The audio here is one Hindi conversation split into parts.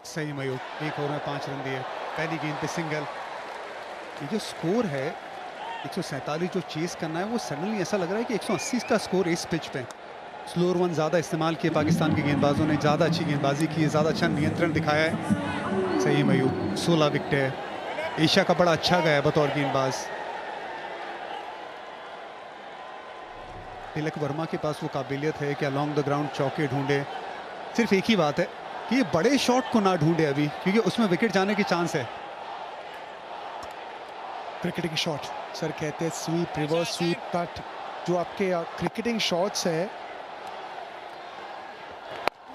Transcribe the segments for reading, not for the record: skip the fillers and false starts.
सही मयूर, 1 ओवर में 5 रन दिए, पहली गेंद पे सिंगल। ये जो स्कोर है 147 जो चेस करना है, वो सडनली ऐसा लग रहा है कि 180 का स्कोर इस पिच पे। स्लोअर वन ज़्यादा इस्तेमाल किए पाकिस्तान के गेंदबाजों ने, ज़्यादा अच्छी गेंदबाजी की है, ज़्यादा अच्छा नियंत्रण दिखाया है। सही मयूर, 16 विकेट है। एशिया का बड़ा अच्छा गया है बतौर गेंदबाज। तिलक वर्मा के पास वो काबिलियत है कि अलॉन्ग द ग्राउंड चौके ढूंढे। सिर्फ एक ही बात है कि ये बड़े शॉट को ना ढूंढे अभी, क्योंकि उसमें विकेट जाने की चांस है। क्रिकेटिंग शॉट सर कहते हैं स्वीप, रिवर्स स्वीप, कट, जो आपके क्रिकेटिंग शॉट्स है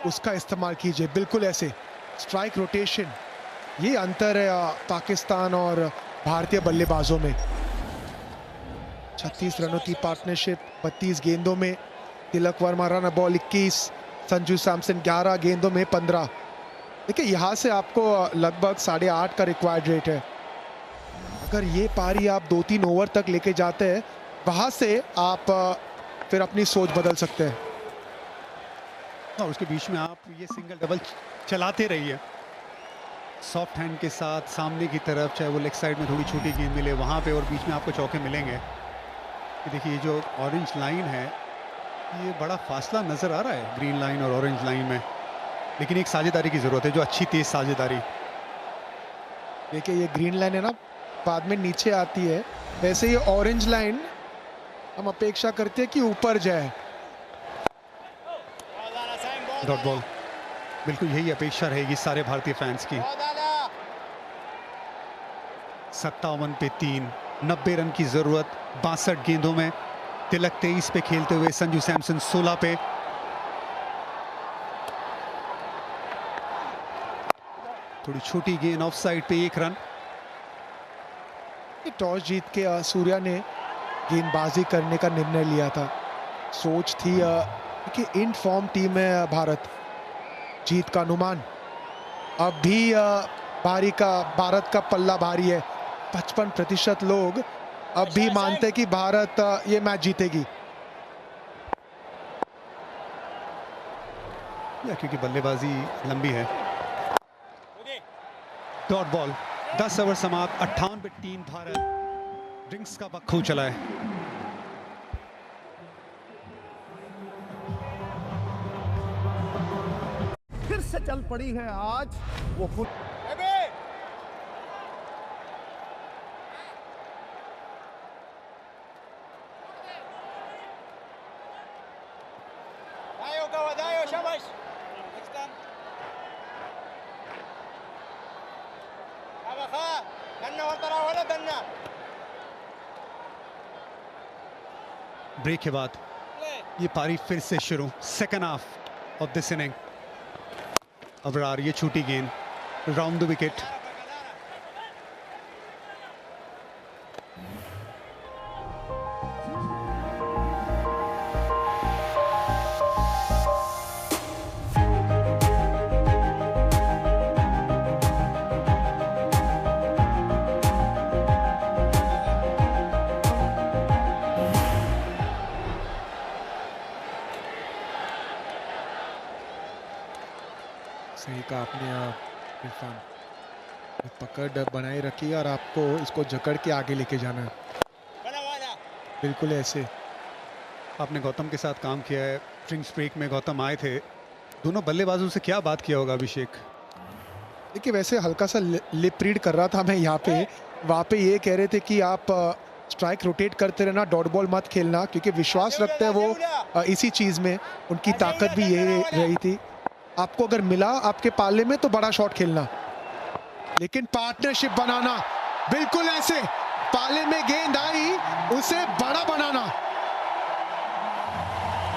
उसका इस्तेमाल कीजिए। बिल्कुल ऐसे स्ट्राइक रोटेशन, ये अंतर है पाकिस्तान और भारतीय बल्लेबाजों में। 36 रनों की पार्टनरशिप 32 गेंदों में। तिलक वर्मा रन बॉल 21, संजू सैमसन 11 गेंदों में 15। देखिए यहाँ से आपको लगभग 8.5 का रिक्वायर्ड रेट है। अगर ये पारी आप 2-3 ओवर तक लेके जाते हैं, वहां से आप फिर अपनी सोच बदल सकते हैं। और उसके बीच में आप ये सिंगल डबल चलाते रहिए सॉफ्ट हैंड के साथ सामने की तरफ, चाहे वो लेग साइड में थोड़ी छोटी गेंद मिले वहाँ पे, और बीच में आपको चौके मिलेंगे। ये देखिए ये जो ऑरेंज लाइन है, ये बड़ा फासला नज़र आ रहा है ग्रीन लाइन और ऑरेंज लाइन में, लेकिन एक साझेदारी की ज़रूरत है, जो अच्छी तेज साझेदारी। देखिए ये ग्रीन लाइन है ना, बाद में नीचे आती है, वैसे ये ऑरेंज लाइन हम अपेक्षा करते हैं कि ऊपर जाए। डॉट बॉल, बिल्कुल यही अपेक्षा रहेगी सारे भारतीय फैंस की। 57 पे 3, 90 रन की जरूरत 62 गेंदों में। तिलक 23 पे खेलते हुए, संजू सैमसन 16 पे। थोड़ी छोटी गेंद ऑफ साइड पे 1 रन। टॉस जीत के सूर्या ने गेंदबाजी करने का निर्णय लिया था। सोच थी कि इन फॉर्म टीम है भारत, जीत का अनुमान अब भी भारत का पल्ला भारी है। 55% लोग अब भी मानते हैं कि भारत ये मैच जीतेगी, या क्योंकि बल्लेबाजी लंबी है। डॉट बॉल, 10 ओवर समाप्त, 58 पे 3 भारत। ड्रिंक्स का वक्त हो चला है। फिर से चल पड़ी है आज वो खुद। ब्रेक के बाद ये पारी फिर से शुरू, second half of this inning. Abrar, ये छोटी गेंद राउंड द विकेट। सही कहा आपने इरफान, पकड़ बनाए रखी और आपको इसको जकड़ के आगे लेके जाना है। बिल्कुल ऐसे। आपने गौतम के साथ काम किया है, ड्रिंक्स ब्रेक में गौतम आए थे, दोनों बल्लेबाजों से क्या बात किया होगा अभिषेक? देखिए वैसे हल्का सा लिप रीड कर रहा था मैं यहाँ पे, वहाँ पे ये कह रहे थे कि आप स्ट्राइक रोटेट करते रहना, डॉट बॉल मत खेलना, क्योंकि विश्वास रखते हैं वो इसी चीज़ में, उनकी ताकत भी यही रही थी। आपको अगर मिला आपके पाले में तो बड़ा शॉट खेलना, लेकिन पार्टनरशिप बनाना, बिल्कुल ऐसे पाले में गेंद आई उसे बड़ा बनाना।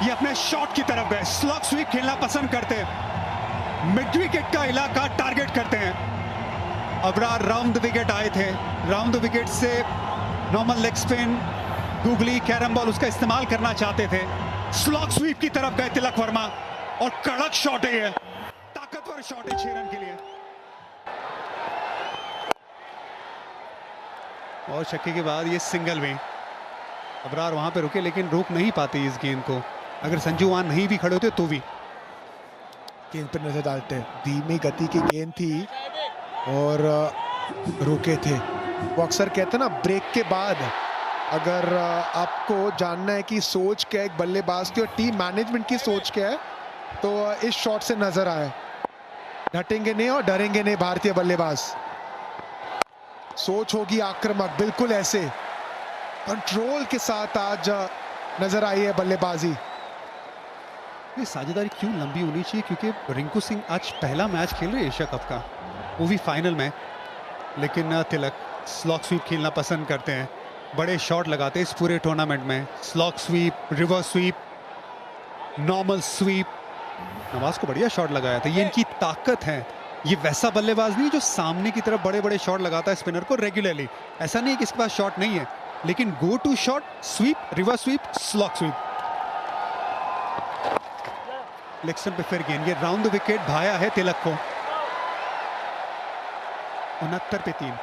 ये अपने शॉट की तरफ गए, स्लॉग स्वीप खेलना पसंद करते हैं, मिड विकेट का इलाका टारगेट करते हैं। अबरार राउंड द विकेट आए थे, राउंड द विकेट से normal leg spin, googly, carrom ball उसका इस्तेमाल करना चाहते थे। स्लॉग स्वीप की तरफ गए तिलक वर्मा, और कड़क शॉट है, ये ताकतवर शॉट है 6 रन के लिए। और छक्के के बाद ये सिंगल में अबरार वहां पे रुके, लेकिन रोक नहीं पाते इस गेंद को। अगर संजू वहां नहीं भी खड़े होते तो भी। गेंद पर नजर डालते हैं। धीमी गति की गेंद थी और रुके थे। वो अक्सर कहते हैं ना, ब्रेक के बाद अगर आपको जानना है कि सोच क्या है एक बल्लेबाज की और टीम मैनेजमेंट की सोच क्या है, तो इस शॉट से नजर आया। डटेंगे नहीं और डरेंगे नहीं भारतीय बल्लेबाज। सोच होगी आक्रामक, बिल्कुल ऐसे कंट्रोल के साथ आज नजर आई है बल्लेबाजी। ये साझेदारी क्यों लंबी होनी चाहिए, क्योंकि रिंकू सिंह आज पहला मैच खेल रहे हैं एशिया कप का, वो भी फाइनल में। लेकिन तिलक स्लॉग स्वीप खेलना पसंद करते हैं, बड़े शॉट लगाते हैं इस पूरे टूर्नामेंट में। Slog sweep, reverse sweep, normal sweep. Nawaz को बढ़िया शॉट लगाया था, ये इनकी ताकत है। ये वैसा बल्लेबाज नहीं जो सामने की तरफ बड़े बड़े शॉट लगाता है स्पिनर को रेगुलरली। ऐसा नहीं है कि इसके पास शॉट नहीं है, लेकिन go to shot, sweep, reverse sweep, slog sweep. Leg stump पे फिर गेंद, ये राउंड द विकेट भाया है तिलक को। 69 पे 3।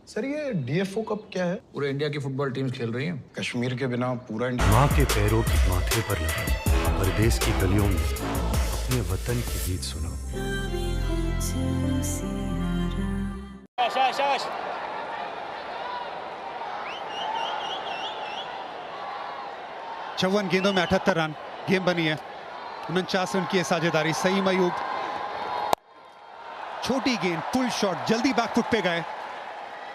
सर ये डीएफओ कप क्या है? पूरे इंडिया की फुटबॉल टीम्स खेल रही हैं। कश्मीर के बिना पूरा इंडिया। माँ के पैरों की माथे पर लगा परदेश की गलियों में अपने वतन की गीत सुनो। 54 गेंदों में 78 रन, गेम बनी है। 49 रन की है साझेदारी। सईम अयूब, छोटी गेंद, फुल शॉट, जल्दी बैकफुट पे गए।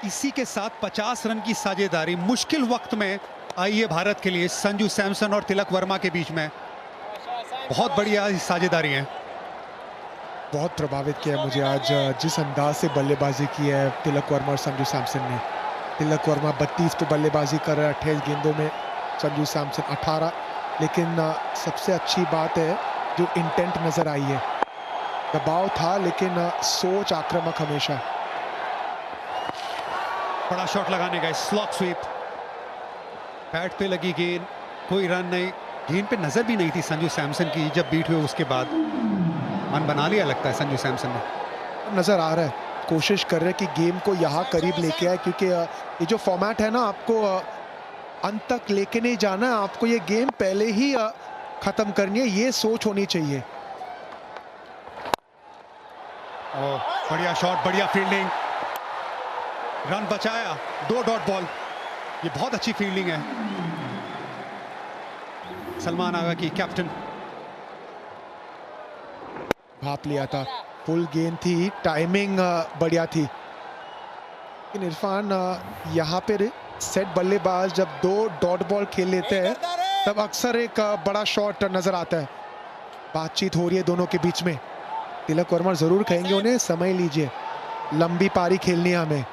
इसी के साथ 50 रन की साझेदारी मुश्किल वक्त में आई है भारत के लिए, संजू सैमसन और तिलक वर्मा के बीच में। बहुत बढ़िया साझेदारी है। बहुत प्रभावित किया मुझे आज जिस अंदाज से बल्लेबाजी की है तिलक वर्मा और संजू सैमसन ने। तिलक वर्मा 32 पे बल्लेबाजी कर रहा है 28 गेंदों में, संजू सैमसन 18। लेकिन सबसे अच्छी बात है जो इंटेंट नजर आई है। दबाव था लेकिन सोच आक्रामक हमेशा। बड़ा शॉट लगाने गए, स्लॉग स्वीप, बैट पे लगी गेंद, कोई रन नहीं। गेंद पे नजर भी नहीं थी संजू सैमसन की जब बीट हुए उसके बाद। मन बना लिया लगता है संजू सैमसन ने। नजर आ रहा है, कोशिश कर रहे हैं कि गेम को यहाँ करीब लेके आए, क्योंकि ये जो फॉर्मेट है ना, आपको अंत तक लेके नहीं जाना है, आपको ये गेम पहले ही खत्म करनी है, ये सोच होनी चाहिए। बढ़िया शॉट, बढ़िया फील्डिंग, रन बचाया। 2 डॉट बॉल, ये बहुत अच्छी फील्डिंग है। सलमान आगा की कैप्टन। भाप लिया था, फुल गेंद थी, टाइमिंग बढ़िया थी। लेकिन इरफान यहाँ पे सेट बल्लेबाज जब 2 डॉट बॉल खेल लेते हैं तब अक्सर एक बड़ा शॉट नजर आता है। बातचीत हो रही है दोनों के बीच में। तिलक वर्मा जरूर कहेंगे उन्हें समय लीजिए, लंबी पारी खेलनी है हमें।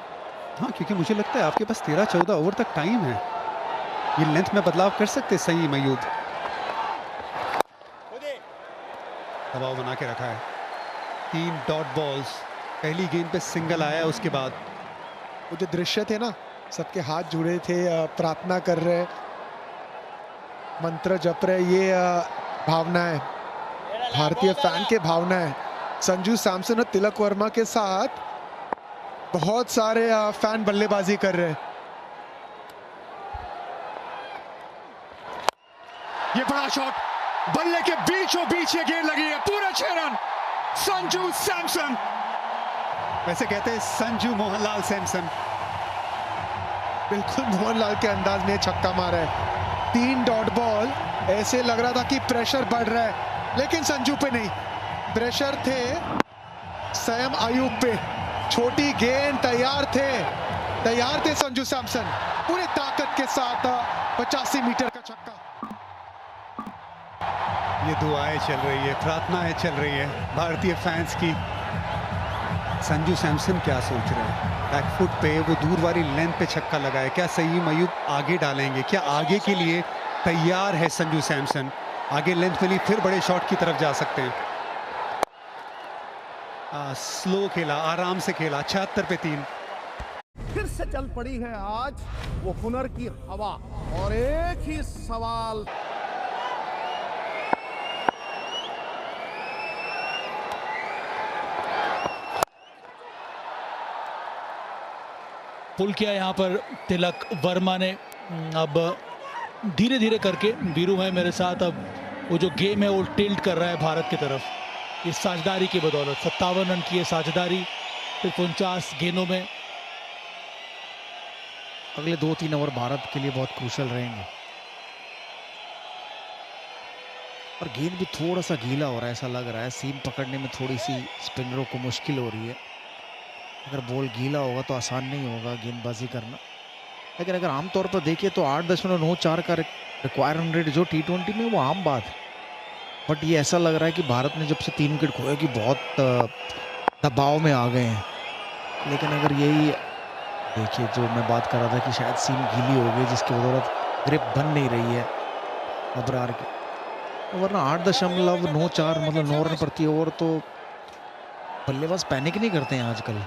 हाँ, क्योंकि मुझे लगता है आपके पास 13-14 ओवर तक टाइम है, ये लेंथ में बदलाव कर सकते। सही मयूब दबाव बना के रखा है। 3 डॉट बॉल्स, पहली गेंद पे सिंगल आया, उसके बाद वो जो दृश्य थे ना, सबके हाथ जुड़े थे, प्रार्थना कर रहे, मंत्र जप रहे, ये भावना है, भारतीय फैन के भावना है। संजू सैमसन और तिलक वर्मा के साथ बहुत सारे फैन बल्लेबाजी कर रहे हैं। ये बड़ा शॉट, बल्ले के बीचों बीच ये गेंद लगी है, पूरे 6 रन। संजू सैमसन, वैसे कहते हैं संजू मोहनलाल सैमसन, बिल्कुल मोहनलाल के अंदाज में छक्का मारा है। 3 डॉट बॉल, ऐसे लग रहा था कि प्रेशर बढ़ रहा है, लेकिन संजू पे नहीं, प्रेशर थे सैम अयूब पे। छोटी गेंद, तैयार थे संजू सैमसन, पूरी ताकत के साथ 85 मीटर का छक्का। ये दुआएं चल रही है, प्रार्थनाएं चल रही है भारतीय फैंस की। संजू सैमसन क्या सोच रहे हैं, बैकफुट पे वो दूर वाली लेंथ पे छक्का लगाए। क्या सही मयूब आगे डालेंगे, क्या आगे के लिए तैयार है संजू सैमसन? आगे लेंथ मिली, फिर बड़े शॉट की तरफ जा सकते हैं। स्लो खेला, आराम से खेला। 76 पे 3। फिर से चल पड़ी है आज वो हुनर की हवा, और एक ही सवाल, पुल किया यहाँ पर तिलक वर्मा ने। अब धीरे धीरे करके वीरू है मेरे साथ, अब वो जो गेम है वो टिल्ट कर रहा है भारत की तरफ इस साझेदारी की बदौलत। 57 रन की है साझेदारी सिर्फ 49 गेंदों में। अगले 2-3 ओवर भारत के लिए बहुत क्रूशल रहेंगे और गेंद भी थोड़ा सा गीला हो रहा है, ऐसा लग रहा है। सीम पकड़ने में थोड़ी सी स्पिनरों को मुश्किल हो रही है। अगर बॉल गीला होगा तो आसान नहीं होगा गेंदबाजी करना। लेकिन अगर आमतौर पर देखिए तो 8.94 का रिक्वायर रन रेट जो T20 में वो आम बात है। बट ये ऐसा लग रहा है कि भारत ने जब से 3 विकेट खोए कि बहुत दबाव में आ गए हैं। लेकिन अगर यही देखिए जो मैं बात कर रहा था कि शायद सीम गीली हो गई जिसकी बदौलत ग्रिप बन नहीं रही है अबरार की, वरना 8.94 मतलब 9 रन प्रति ओवर तो बल्लेबाज पैनिक नहीं करते हैं आजकल।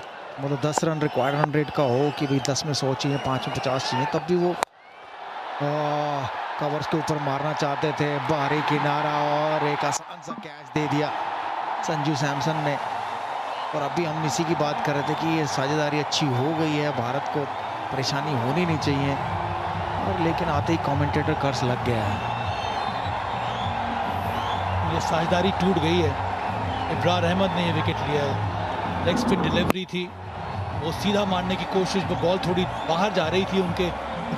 मतलब 10 रन रिक्वायर रन रेट का हो कि भाई 10 में 100 चाहिए, 5 में 50 चाहिए, तब भी वो कवर्स के ऊपर मारना चाहते थे। बाहरी किनारा और एक आसान सा कैच दे दिया संजू सैमसन ने। और अभी हम इसी की बात कर रहे थे कि ये साझेदारी अच्छी हो गई है, भारत को परेशानी होनी नहीं चाहिए, और लेकिन आते ही कमेंटेटर कर्स लग गया है। ये साझेदारी टूट गई है। इब्रार अहमद ने ये विकेट लिया है। लेग स्पिन डिलीवरी थी, वो सीधा मारने की कोशिश में बॉल थोड़ी बाहर जा रही थी उनके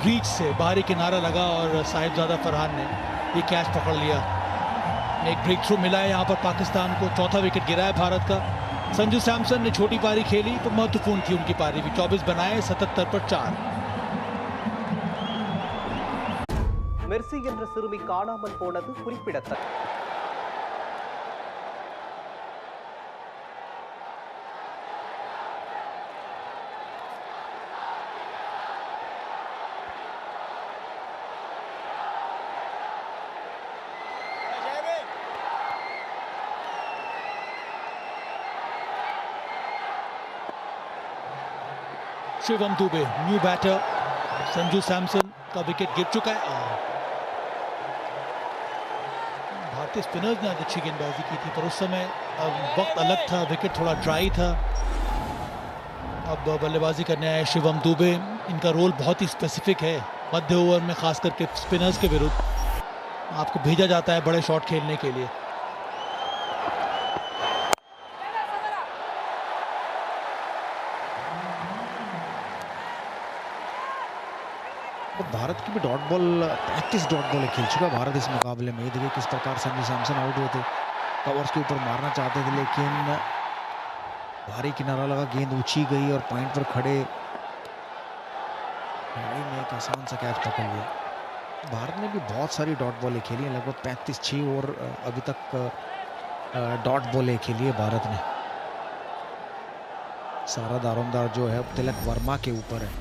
रीच से, बाहरी किनारा लगा और साहिबजादा फरहान ने ये कैच पकड़ लिया। एक ब्रेक थ्रू मिला है यहाँ पर पाकिस्तान को। चौथा विकेट गिरा है भारत का। संजू सैमसन ने छोटी पारी खेली तो महत्वपूर्ण थी उनकी पारी भी। 24 बनाए, 77 पर 4। மெர்சி என்ற சிறுமி காணாமல் போனது குறிப்பிடத்தக்கது. Shivam Dube new batter. संजू सैमसन का विकेट गिर चुका है। भारतीय स्पिनर्स ने आज अच्छी गेंदबाजी की थी, पर उस समय वक्त अलग था, विकेट थोड़ा ड्राई था। अब बल्लेबाजी करने आए शिवम दुबे। इनका रोल बहुत ही स्पेसिफिक है मध्य ओवर में, खास करके स्पिनर्स के विरुद्ध आपको भेजा जाता है बड़े शॉट खेलने के लिए। भारत की भी डॉट बॉल 35 डॉट बॉल खेल चुका भारत इस मुकाबले में। ये देखिए किस प्रकार संजू सैमसन आउट हुए थे, कवर्स के ऊपर मारना चाहते थे लेकिन भारी किनारा लगा, गेंद ऊंची गई और पॉइंट पर खड़े खिलाड़ी ने एक आसान सा कैच पकड़ लिया। भारत ने भी बहुत सारी डॉट बॉलें खेली हैं, लगभग 35 और अभी तक डॉट बॉलें खेली है भारत ने। सारा दारोमदार जो है तिलक वर्मा के ऊपर है,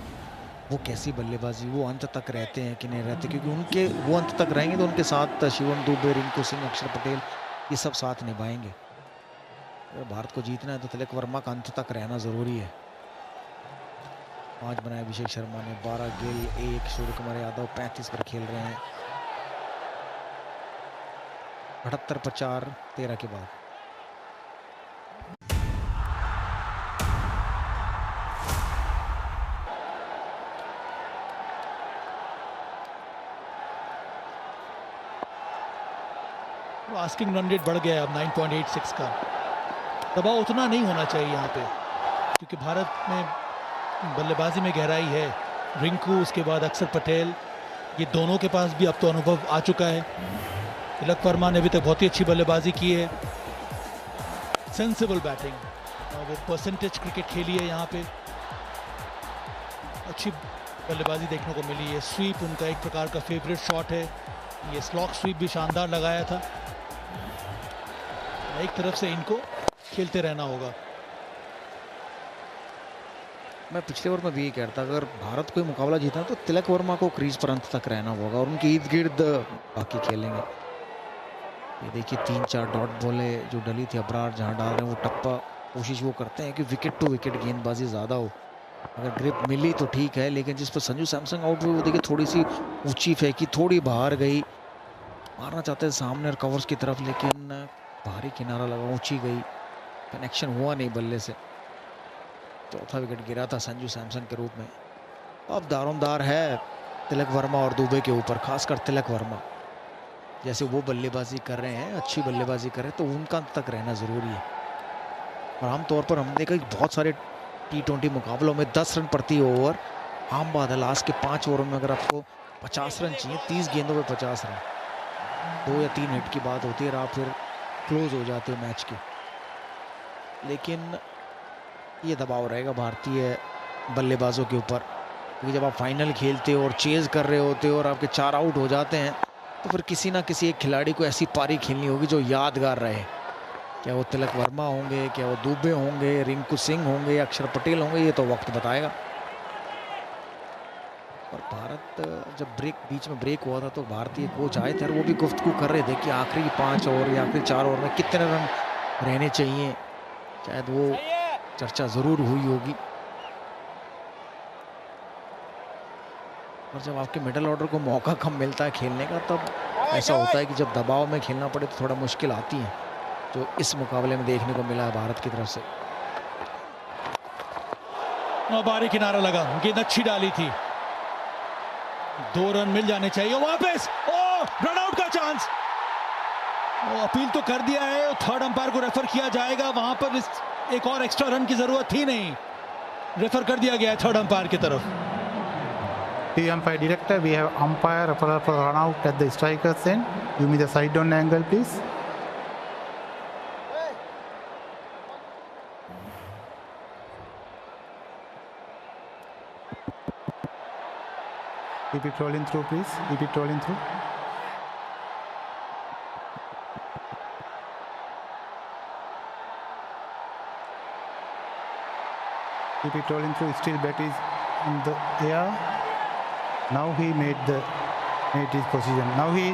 वो कैसी बल्लेबाजी, वो अंत तक रहते हैं कि नहीं रहते, क्योंकि उनके वो अंत तक रहेंगे तो उनके साथ शिवम दुबे, रिंकू सिंह, अक्षर पटेल ये सब साथ निभाएंगे। अगर भारत को जीतना है तो तिलक वर्मा का अंत तक रहना ज़रूरी है। 5 बनाए अभिषेक शर्मा ने, 12 गिल, 1 सूर्य कुमार यादव 35 पर खेल रहे हैं। 78 पर 4 13 के बाद। आस्किंग रन रेट बढ़ गया है अब 9.86 का। दबाव उतना नहीं होना चाहिए यहाँ पे, क्योंकि भारत में बल्लेबाजी में गहराई है। रिंकू, उसके बाद अक्षर पटेल, ये दोनों के पास भी अब तो अनुभव आ चुका है। तिलक वर्मा ने अभी तक बहुत ही अच्छी बल्लेबाजी की है, सेंसिबल बैटिंग, वो परसेंटेज क्रिकेट खेली है यहाँ पे। अच्छी बल्लेबाजी देखने को मिली है। स्वीप उनका एक प्रकार का फेवरेट शॉट है, ये स्लॉक स्वीप भी शानदार लगाया था। एक तरफ से इनको खेलते रहना होगा। मैं पिछले ओवर में भी ये कहता, अगर भारत कोई मुकाबला जीतना तो तिलक वर्मा को क्रीज पर अंत तक रहना होगा और उनके इर्द गिर्द बाकी खेलेंगे। ये देखिए 3-4 डॉट बॉले जो डली थी अबरार जहां डाल रहे हैं, वो टप्पा कोशिश वो करते हैं कि विकेट टू विकेट गेंदबाजी ज़्यादा हो। अगर ग्रिप मिली तो ठीक है, लेकिन जिस पर संजू सैमसन आउट हुए वो देखिए थोड़ी सी ऊंची फेंकी, थोड़ी बाहर गई, मारना चाहते हैं सामने और कवर्स की तरफ, लेकिन भारी किनारा लगा, ऊंची गई, कनेक्शन हुआ नहीं बल्ले से। चौथा विकेट गिरा था संजू सैमसन के रूप में। अब दारोमदार है तिलक वर्मा और दुबे के ऊपर, खासकर तिलक वर्मा। जैसे वो बल्लेबाजी कर रहे हैं, अच्छी बल्लेबाजी कर रहे हैं, तो उनका अंत तक रहना ज़रूरी है। और आमतौर पर हमने देखा कि बहुत सारे T20 मुकाबलों में 10 रन प्रति ओवर आम बात है। लास्ट के 5 ओवरों में अगर आपको 50 रन चाहिए, 30 गेंदों में 50 रन, 2 या 3 हिट की बात होती है और आप फिर क्लोज हो जाते हो मैच के। लेकिन ये दबाव रहेगा भारतीय बल्लेबाजों के ऊपर, क्योंकि जब आप फाइनल खेलते हो और चेज कर रहे होते हो और आपके 4 आउट हो जाते हैं, तो फिर किसी ना किसी एक खिलाड़ी को ऐसी पारी खेलनी होगी जो यादगार रहे। क्या वो तिलक वर्मा होंगे, क्या वो दुबे होंगे, रिंकू सिंह होंगे या अक्षर पटेल होंगे, ये तो वक्त बताएगा। और भारत जब बीच में ब्रेक हुआ था तो भारतीय कोच आए थे और वो भी गुफ्तगू कर रहे थे कि आखिरी 5 ओवर या आखिरी 4 ओवर में कितने रन रहने चाहिए, शायद वो चर्चा ज़रूर हुई होगी। और जब आपके मिडल ऑर्डर को मौका कम मिलता है खेलने का, तब ऐसा होता है कि जब दबाव में खेलना पड़े तो थोड़ा मुश्किल आती है, जो इस मुकाबले में देखने को मिला है भारत की तरफ से। बारी किनारा लगा, गेंद अच्छी डाली थी, 2 रन मिल जाने चाहिए। वापस रन आउट का चांस, अपील तो कर दिया है, थर्ड अंपायर को रेफर किया जाएगा। वहां पर एक और एक्स्ट्रा रन की जरूरत थी नहीं, रेफर कर दिया गया है थर्ड अंपायर की तरफ। Umpire director, we have umpire referral for run out at the striker's end. Give me the side down angle, please. Keep it rolling through, please. Keep it rolling through. Keep it rolling through. Still bat is in the air. Now he made his position. Now he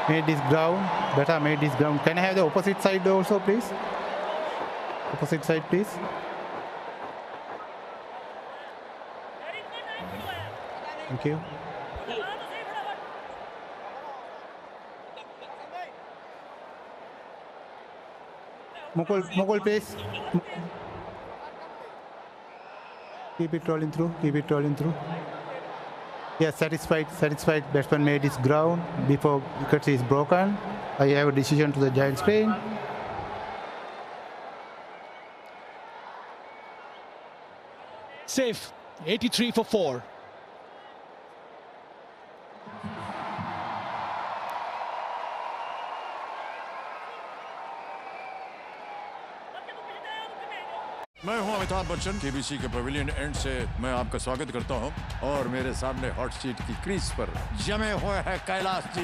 made his ground. Beta made his ground. Can I have the opposite side also, please? Opposite side, please. Thank you. Mukul, please. Keep it rolling through. Keep it rolling through. Yes, satisfied. Batsman made his ground before wicket is broken. I have a decision to the giant screen. Safe, 83 for 4. मैं हूं अमिताभ बच्चन, केबीसी के पवेलियन एंड से मैं आपका स्वागत करता हूं और मेरे सामने हॉट सीट की क्रीज पर जमे हुए हैं कैलाश जी।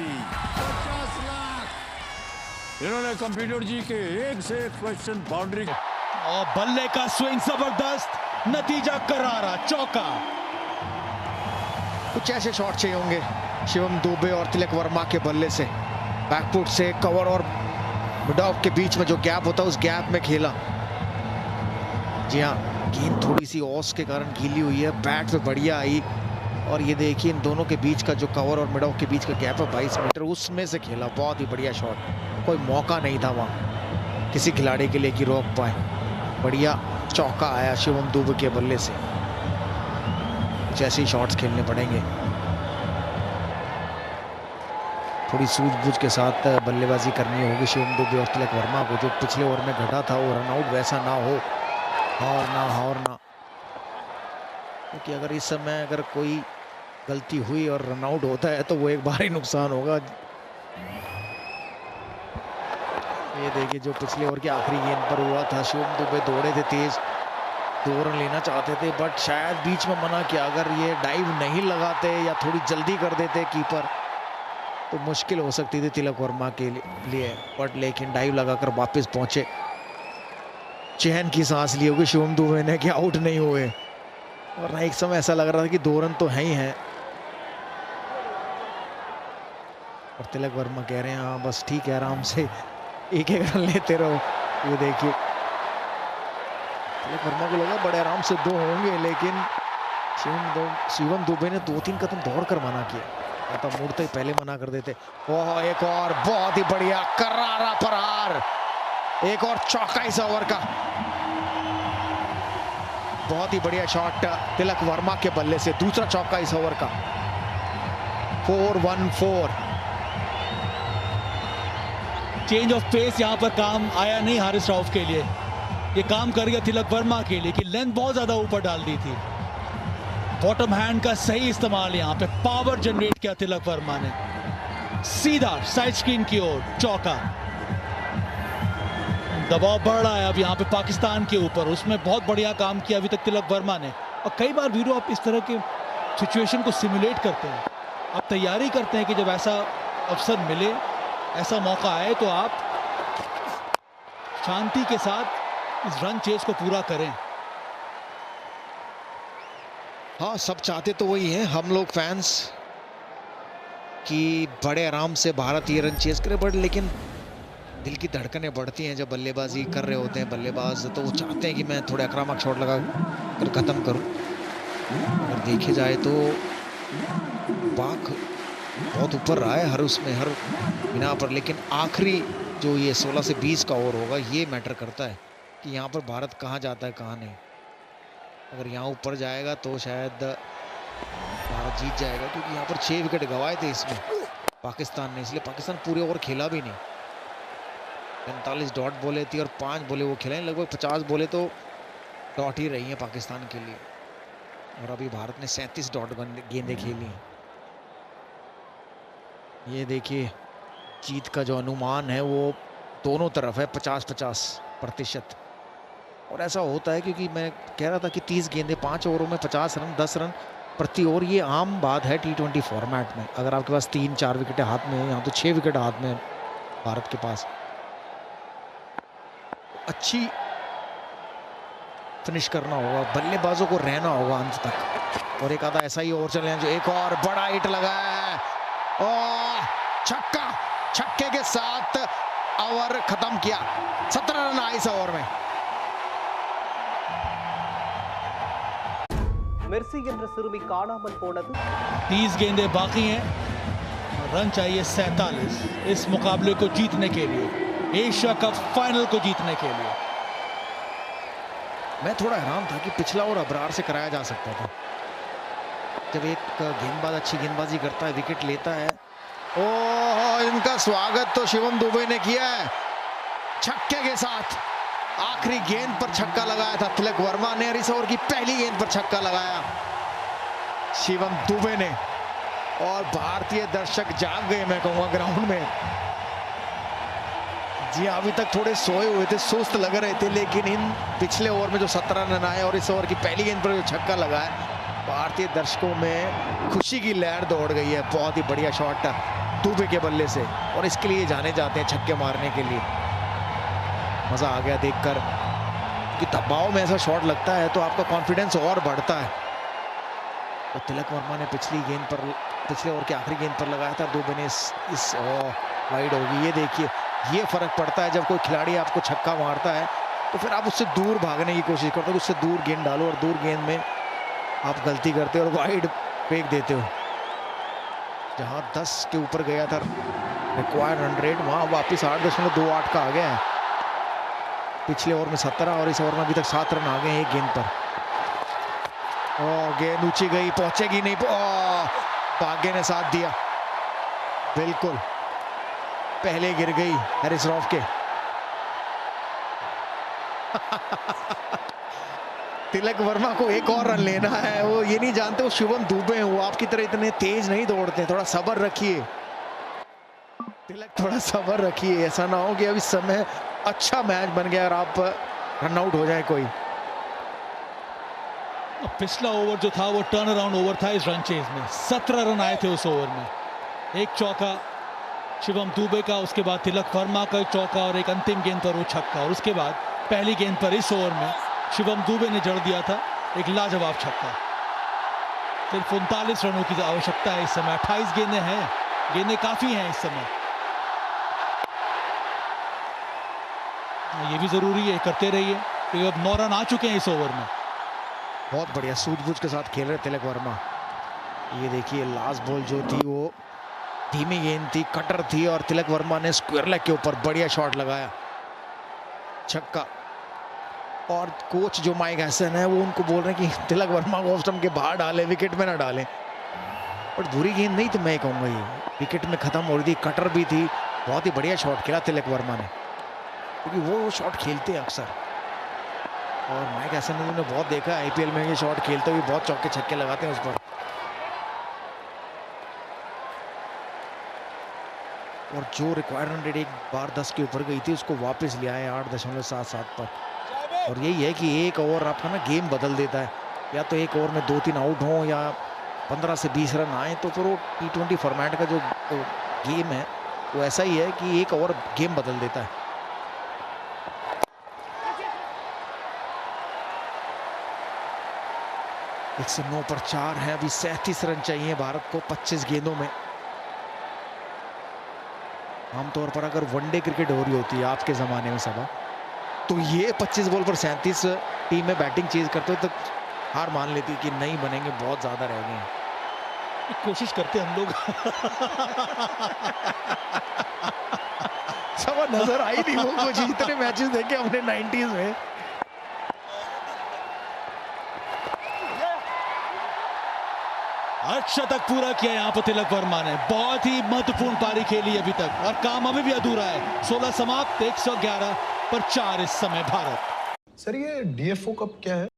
50 लाख इन्होंने कंप्यूटर जी के एक से एक क्वेश्चन बाउंड्री और बल्ले का स्विंग जबरदस्त, नतीजा करारा, चौका। कुछ ऐसे शॉट चाहिए होंगे शिवम दुबे और तिलक वर्मा के बल्ले से, बैकफुट से कवर और मिड ऑफ के बीच में जो गैप होता है उस गैप में खेला। जी हाँ, गेंद थोड़ी सी ऑस के कारण गीली हुई है, बैट पे बढ़िया आई और ये देखिए इन दोनों के बीच का जो कवर और मिड ऑफ के बीच का गैप है 22 मीटर, उसमें से खेला। बहुत ही बढ़िया शॉट, कोई मौका नहीं था वहाँ किसी खिलाड़ी के लिए कि रोक पाए। बढ़िया चौका आया शिवम दुबे के बल्ले से। जैसे ही शॉट्स खेलने पड़ेंगे, थोड़ी सूझबूझ के साथ बल्लेबाजी करनी होगी शिवम दुबे और तिलक वर्मा को। जो पिछले ओवर में घटा था वो रनआउट वैसा ना हो, और ना, क्योंकि अगर इस समय अगर कोई गलती हुई और रनआउट होता है तो वो एक भारी नुकसान होगा। ये देखिए जो पिछले ओवर की आखिरी गेंद पर हुआ था, शिवम दुबे दौड़े थे तेज, 2 रन लेना चाहते थे, बट शायद बीच में मना किया। अगर ये डाइव नहीं लगाते या थोड़ी जल्दी कर देते कीपर तो मुश्किल हो सकती थी तिलक वर्मा के लिए, बट लेकिन डाइव लगाकर वापस पहुंचे। चैन की सांस ली होगी शिवम दुबे ने कि आउट नहीं हुए, वरना एक समय ऐसा लग रहा था कि 2 रन तो है ही हैं। और तिलक वर्मा कह रहे हैं हाँ बस ठीक है, आराम से एक रन लेते रहो। ये देखिए तिलक वर्मा को लगा बड़े आराम से 2 होंगे, लेकिन शिवम दुबे ने 2-3 कदम दौड़कर मना किया, तो मुड़ते ही पहले मना कर देते। ओह, एक और बहुत ही बढ़िया करारा प्रहार, एक और चौका इस ओवर का। बहुत ही बढ़िया शॉट तिलक वर्मा के बल्ले से, दूसरा चौका इस ओवर का। 4-1-4। चेंज ऑफ पेस यहाँ पर काम आया नहीं हारिस राउफ के लिए, ये काम कर गया तिलक वर्मा के लिए कि लेंथ बहुत ज्यादा ऊपर डाल दी थी। बॉटम हैंड का सही इस्तेमाल, यहाँ पे पावर जनरेट किया तिलक वर्मा ने, सीधा साइड स्क्रीन की ओर चौका। दबाव बढ़ रहा है अब यहाँ पे पाकिस्तान के ऊपर, उसमें बहुत बढ़िया काम किया अभी तक तिलक वर्मा ने। और कई बार वीरो आप इस तरह के सिचुएशन को सिमुलेट करते हैं, आप तैयारी करते हैं कि जब ऐसा अवसर मिले, ऐसा मौका आए तो आप शांति के साथ इस रन चेस को पूरा करें। हाँ, सब चाहते तो वही हैं हम लोग फैंस कि बड़े आराम से भारत ये रन चेस करे, बट लेकिन दिल की धड़कनें बढ़ती हैं जब बल्लेबाजी कर रहे होते हैं बल्लेबाज, तो वो चाहते हैं कि मैं थोड़े आक्रामक शॉट लगा कर ख़त्म करूं। अगर देखे जाए तो पाक बहुत ऊपर रहा है हर उसमें, हर बिना पर, लेकिन आखिरी जो ये 16 से 20 का ओवर होगा ये मैटर करता है कि यहाँ पर भारत कहाँ जाता है कहाँ नहीं। अगर यहाँ ऊपर जाएगा तो शायद भारत जीत जाएगा, क्योंकि यहाँ पर 6 विकेट गंवाए थे इसमें पाकिस्तान ने, इसलिए पाकिस्तान पूरे ओवर खेला भी नहीं। 45 डॉट बोले थी और 5 बोले वो खेले, लगभग 50 बोले तो डॉट ही रही हैं पाकिस्तान के लिए, और अभी भारत ने 37 डॉट गेंदें खेली हैं। ये देखिए जीत का जो अनुमान है वो दोनों तरफ है 50-50%। और ऐसा होता है क्योंकि मैं कह रहा था कि 30 गेंदें 5 ओवरों में 50 रन 10 रन प्रति ओवर, ये आम बात है T20 फॉर्मेट में। अगर आपके पास 3-4 विकेट हाथ में है, यहाँ तो 6 विकेट हाथ में भारत के पास। अच्छी फिनिश करना होगा, बल्लेबाजों को रहना होगा अंत तक, और एक आधा ऐसा ही ओवर चले जो एक और बड़ा हिट लगा है और छक्का, छक्के के साथ ओवर खत्म किया। 17 रन आए इस ओवर में। மெர்சி என்ற சிறுமி காணாமல் போனது 30 गेंदें बाकी हैं, रन चाहिए 47 इस मुकाबले को जीतने के लिए, एशिया कप फाइनल को जीतने के लिए। मैं थोड़ा हैरान था कि पिछला ओवर अबरार से कराया जा सकता था। जब एक गेंदबाज अच्छी गेंदबाजी करता है, विकेट लेता है। ओह, इनका स्वागत तो शिवम दुबे ने किया है छक्के के साथ। आखिरी गेंद पर छक्का लगाया था तिलक वर्मा ने, और इस ओवर की पहली गेंद पर छक्का लगाया शिवम दुबे ने, और भारतीय दर्शक जाग गए मैं कहूंगा ग्राउंड में। जी अभी तक थोड़े सोए हुए थे, सुस्त लग रहे थे, लेकिन इन पिछले ओवर में जो 17 रन आए और इस ओवर की पहली गेंद पर जो छक्का लगा है, भारतीय दर्शकों में खुशी की लहर दौड़ गई है। बहुत ही बढ़िया शॉट दुबे के बल्ले से, और इसके लिए जाने जाते हैं छक्के मारने के लिए। मजा आ गया देखकर कि दबाव में ऐसा शॉट लगता है तो आपका कॉन्फिडेंस और बढ़ता है। तो तिलक वर्मा ने पिछले ओवर के आखिरी गेंद पर लगाया था, दुबे ने इस वाइड होगी। ये देखिए, ये फर्क पड़ता है जब कोई खिलाड़ी आपको छक्का मारता है तो फिर आप उससे दूर भागने की कोशिश करते हो, उससे दूर गेंद डालो, और दूर गेंद में आप गलती करते हो और वाइड फेंक देते हो। जहां 10 के ऊपर गया था रिक्वायर्ड रन रेट, वहां वापिस 8.28 का आ गया है। पिछले ओवर में 17 और इस ओवर में अभी तक 7 रन आ गए हैं एक गेंद पर। गेंद ऊंची गई, पहुंचेगी नहीं, भाग्य ने साथ दिया, बिल्कुल पहले गिर गई हारिस राउफ के। तिलक वर्मा को एक और रन लेना है, वो ये नहीं जानते वो शिवम दुबे हैं, वो आपकी तरह इतने तेज नहीं दौड़ते। थोड़ा सब्र रखिए तिलक, थोड़ा सब्र रखिए, ऐसा ना हो कि अभी समय अच्छा मैच बन गया और आप रन आउट हो जाए कोई। पिछला ओवर जो था वो टर्न अराउंड ओवर था इस रन चेज में। 17 रन आए थे उस ओवर में, एक चौका शिवम दुबे का, उसके बाद तिलक वर्मा का चौका और एक अंतिम गेंद पर वो छक्का, और उसके बाद पहली गेंद पर इस ओवर में शिवम दुबे ने जड़ दिया था एक लाजवाब छक्का। सिर्फ 39 रनों की आवश्यकता है इस समय, 28 गेंदें हैं, गेंदें काफी हैं इस समय। ये भी जरूरी है, करते रहिए, क्योंकि अब 9 रन आ चुके हैं इस ओवर में। बहुत बढ़िया सूझबूझ के साथ खेल रहे तिलक वर्मा। ये देखिए लास्ट बॉल जो थी वो धीमी गेंद थी, कटर थी, और तिलक वर्मा ने स्क्वायर लेग के ऊपर बढ़िया शॉट लगाया, छक्का। और कोच जो माइक हसन है वो उनको बोल रहे हैं कि तिलक वर्मा को ऑफ स्टंप के बाहर डालें, विकेट में ना डालें। और बुरी गेंद नहीं तो मैं कहूँगा ये विकेट में खत्म हो रही थी, कटर भी थी, बहुत ही बढ़िया शॉट खेला तिलक वर्मा ने, क्योंकि वो शॉट खेलते हैं अक्सर, और माइक हैसन ने बहुत देखा आईपीएल में ये शॉट खेलते हुए, बहुत चौके छक्के लगाते हैं उस पर। और जो रिक्वायर्ड रन रेट एक बार 10 के ऊपर गई थी उसको वापस ले आए 8.77 पर। और यही है कि एक ओवर आपका ना गेम बदल देता है, या तो एक ओवर में 2-3 आउट हो या 15 से 20 रन आए, तो फिर वो T20 फॉर्मेट का जो गेम है वो ऐसा ही है कि एक ओवर गेम बदल देता है। एक से 9 पर 4 है, अभी 37 रन चाहिए भारत को 25 गेंदों में। आमतौर पर अगर वनडे क्रिकेट हो रही होती है आपके ज़माने में सभा, तो ये 25 बॉल पर 37 टीम में बैटिंग चेज करते हो तो हार मान लेती कि नहीं बनेंगे, बहुत ज़्यादा रह गए हैं। कोशिश करते हम लोग। सभा नजर आई नहीं वो कुछ, इतने मैचेस देखे हमने 90s में। शतक पूरा किया यहाँ पर तिलक वर्मा ने, बहुत ही महत्वपूर्ण पारी खेली अभी तक, और काम अभी भी अधूरा है। 16 समाप्त, 111 पर 4 इस समय भारत। सर ये DFO कप क्या है?